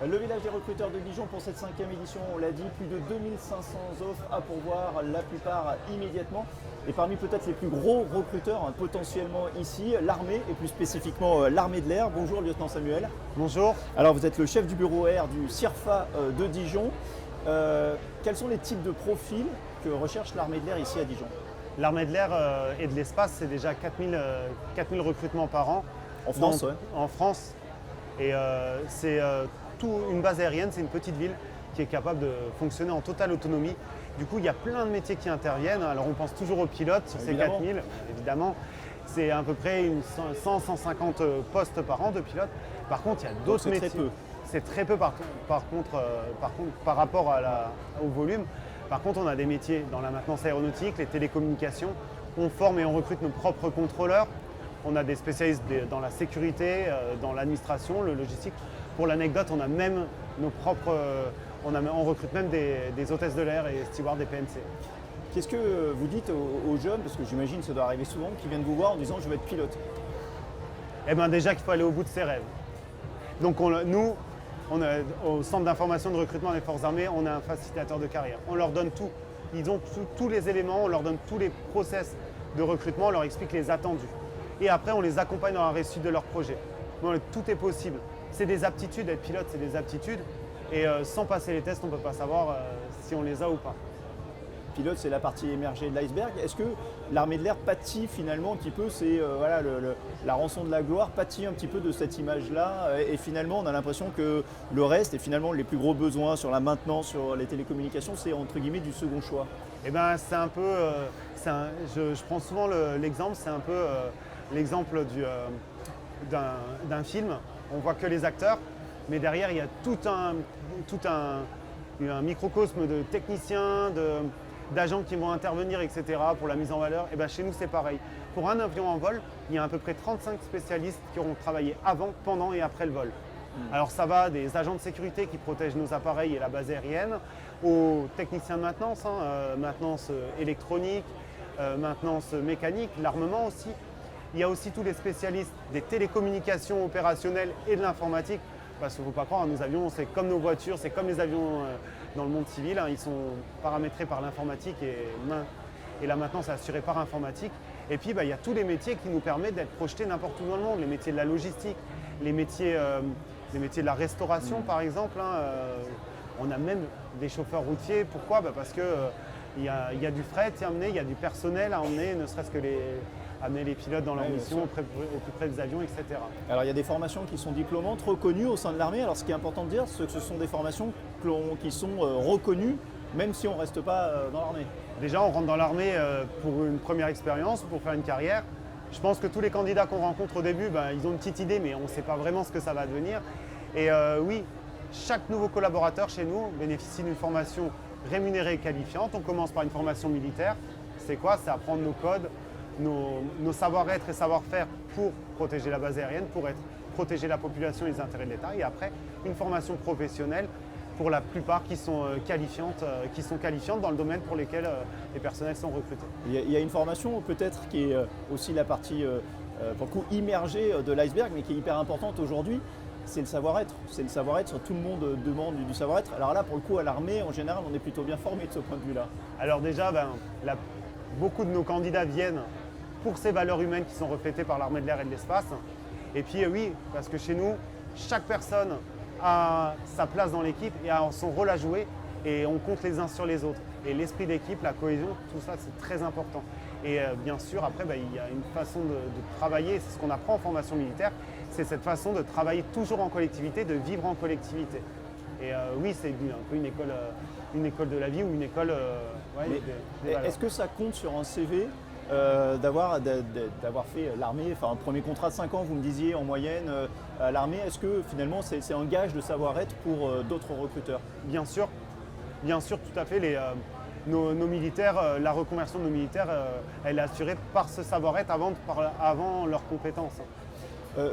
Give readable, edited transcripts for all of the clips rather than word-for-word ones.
Le village des recruteurs de Dijon pour cette 5e édition, on l'a dit, plus de 2500 offres à pourvoir, la plupart immédiatement. Et parmi peut-être les plus gros recruteurs potentiellement ici, l'armée et plus spécifiquement l'armée de l'air. Bonjour lieutenant Samuel. Bonjour. Alors vous êtes le chef du bureau air du CIRFA de Dijon. Quels sont les types de profils que recherche l'armée de l'air ici à Dijon? L'armée de l'air et de l'espace, c'est déjà 4000 recrutements par an. En France, Donc, ouais. En France. Et c'est une base aérienne, c'est une petite ville qui est capable de fonctionner en totale autonomie. Du coup, il y a plein de métiers qui interviennent. Alors on pense toujours aux pilotes sur ces 4000, évidemment. C'est à peu près 100-150 postes par an de pilotes. Par contre, il y a d'autres métiers. Très peu. C'est très peu par contre, par rapport au volume. Par contre, on a des métiers dans la maintenance aéronautique, les télécommunications. On forme et on recrute nos propres contrôleurs. On a des spécialistes dans la sécurité, dans l'administration, le logistique. Pour l'anecdote, on a même nos propres, on recrute même des hôtesses de l'air et stewards des PNC. Qu'est-ce que vous dites aux jeunes, parce que j'imagine que ça doit arriver souvent, qui viennent vous voir en disant je veux être pilote? Eh bien déjà qu'il faut aller au bout de ses rêves. Donc nous, au centre d'information de recrutement des forces armées, on a un facilitateur de carrière. On leur donne tout. Ils ont tous les éléments, on leur donne tous les process de recrutement, on leur explique les attendus. Et après, on les accompagne dans la réussite de leur projet. Donc, tout est possible. C'est des aptitudes, être pilote, c'est des aptitudes. Et sans passer les tests, on ne peut pas savoir si on les a ou pas. Pilote, c'est la partie émergée de l'iceberg. Est-ce que l'armée de l'air pâtit finalement un petit peu, c'est la rançon de la gloire, pâtit un petit peu de cette image-là, et finalement on a l'impression que le reste, et finalement les plus gros besoins sur la maintenance, sur les télécommunications, c'est entre guillemets du second choix? Eh bien c'est un peu, je prends souvent l'exemple, c'est un peu l'exemple d'un film. On voit que les acteurs, mais derrière il y a tout un microcosme de techniciens, d'agents qui vont intervenir, etc. pour la mise en valeur. Et bien chez nous c'est pareil. Pour un avion en vol, il y a à peu près 35 spécialistes qui auront travaillé avant, pendant et après le vol. Alors ça va des agents de sécurité qui protègent nos appareils et la base aérienne, aux techniciens de maintenance, maintenance électronique, maintenance mécanique, l'armement aussi. Il y a aussi tous les spécialistes des télécommunications opérationnelles et de l'informatique. Parce qu'il ne faut pas croire, nos avions, c'est comme nos voitures, c'est comme les avions dans le monde civil. Ils sont paramétrés par l'informatique et la maintenance est assurée par informatique. Et puis, il y a tous les métiers qui nous permettent d'être projetés n'importe où dans le monde. Les métiers de la logistique, les métiers de la restauration, par exemple. On a même des chauffeurs routiers. Pourquoi? Parce qu'il y a du fret à emmener, il y a du personnel à emmener, ne serait-ce que amener les pilotes dans leur mission au plus près des avions, etc. Alors il y a des formations qui sont diplômantes, reconnues au sein de l'armée. Alors ce qui est important de dire, c'est que ce sont des formations qui sont reconnues, même si on ne reste pas dans l'armée. Déjà, on rentre dans l'armée pour une première expérience, pour faire une carrière. Je pense que tous les candidats qu'on rencontre au début, ils ont une petite idée, mais on ne sait pas vraiment ce que ça va devenir. Et oui, chaque nouveau collaborateur chez nous bénéficie d'une formation rémunérée et qualifiante. On commence par une formation militaire. C'est quoi? C'est apprendre nos codes, nos savoir-être et savoir-faire pour protéger la base aérienne, pour protéger la population et les intérêts de l'État. Et après, une formation professionnelle pour la plupart qui sont qualifiantes dans le domaine pour lesquels les personnels sont recrutés. Il y a une formation peut-être qui est aussi la partie pour le coup immergée de l'iceberg, mais qui est hyper importante aujourd'hui. C'est le savoir-être. C'est le savoir-être. Tout le monde demande du savoir-être. Alors là, pour le coup, à l'armée, en général, on est plutôt bien formé de ce point de vue-là. Alors déjà, beaucoup de nos candidats viennent pour ces valeurs humaines qui sont reflétées par l'armée de l'air et de l'espace. Et puis oui, parce que chez nous, chaque personne a sa place dans l'équipe et a son rôle à jouer et on compte les uns sur les autres. Et l'esprit d'équipe, la cohésion, tout ça, c'est très important. Et bien sûr, après, il y a une façon de travailler, c'est ce qu'on apprend en formation militaire, c'est cette façon de travailler toujours en collectivité, de vivre en collectivité. Et oui, c'est un peu une école de la vie ou une école... Est-ce que ça compte sur un CV d'avoir fait l'armée, enfin un premier contrat de 5 ans, vous me disiez en moyenne à l'armée, est-ce que finalement c'est un gage de savoir-être pour d'autres recruteurs? Bien sûr, tout à fait. Nos militaires, la reconversion de nos militaires, elle est assurée par ce savoir-être avant leurs compétences.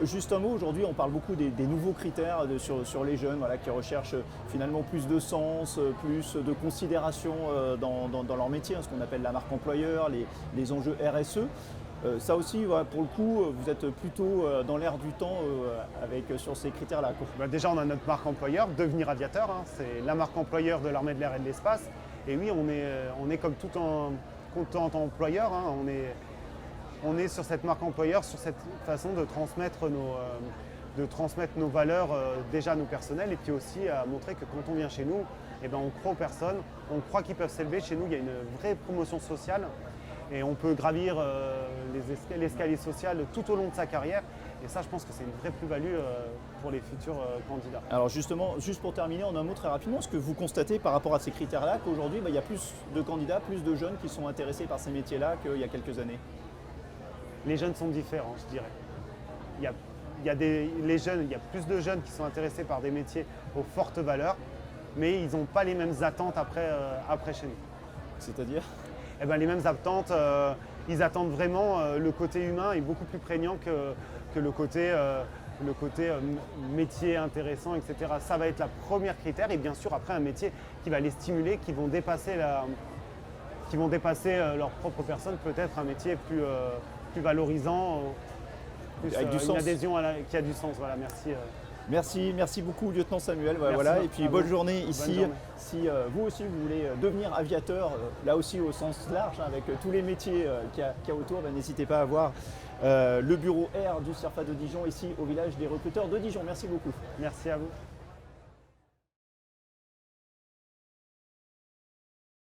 Juste un mot, aujourd'hui on parle beaucoup des nouveaux critères sur les jeunes qui recherchent finalement plus de sens, plus de considération dans leur métier, ce qu'on appelle la marque employeur, les enjeux RSE. Ça aussi, voilà, pour le coup, vous êtes plutôt dans l'air du temps sur ces critères-là, quoi. Bah, déjà, on a notre marque employeur, Devenir Aviateur, hein, c'est la marque employeur de l'armée de l'air et de l'espace. Et oui, on est comme tout employeur, hein, on est sur cette marque employeur, sur cette façon de transmettre nos valeurs déjà à nos personnels, et puis aussi à montrer que quand on vient chez nous, eh ben, on croit aux personnes, on croit qu'ils peuvent s'élever. Chez nous, il y a une vraie promotion sociale et on peut gravir l'escalier social tout au long de sa carrière. Et ça, je pense que c'est une vraie plus-value pour les futurs candidats. Alors justement, juste pour terminer en un mot très rapidement, est-ce que vous constatez par rapport à ces critères-là qu'aujourd'hui, il y a plus de candidats, plus de jeunes qui sont intéressés par ces métiers-là qu'il y a quelques années? Les jeunes sont différents, je dirais. Il y a plus de jeunes qui sont intéressés par des métiers aux fortes valeurs, mais ils n'ont pas les mêmes attentes après chez nous. C'est-à-dire? Eh ben, les mêmes attentes, ils attendent vraiment le côté humain est beaucoup plus prégnant que le côté métier intéressant, etc. Ça va être la première critère, et bien sûr après un métier qui va les stimuler, qui vont dépasser leur propre personne, peut-être un métier plus valorisant, avec du sens. Une adhésion qui a du sens. Voilà, merci. Merci beaucoup, lieutenant Samuel. Merci Voilà. Et puis bonne journée ici. Bonne journée. Si vous aussi vous voulez devenir aviateur, là aussi au sens large, hein, avec tous les métiers qu'il y a autour, n'hésitez pas à voir le bureau R du CIRFA de Dijon, ici au village des recruteurs de Dijon. Merci beaucoup. Merci à vous.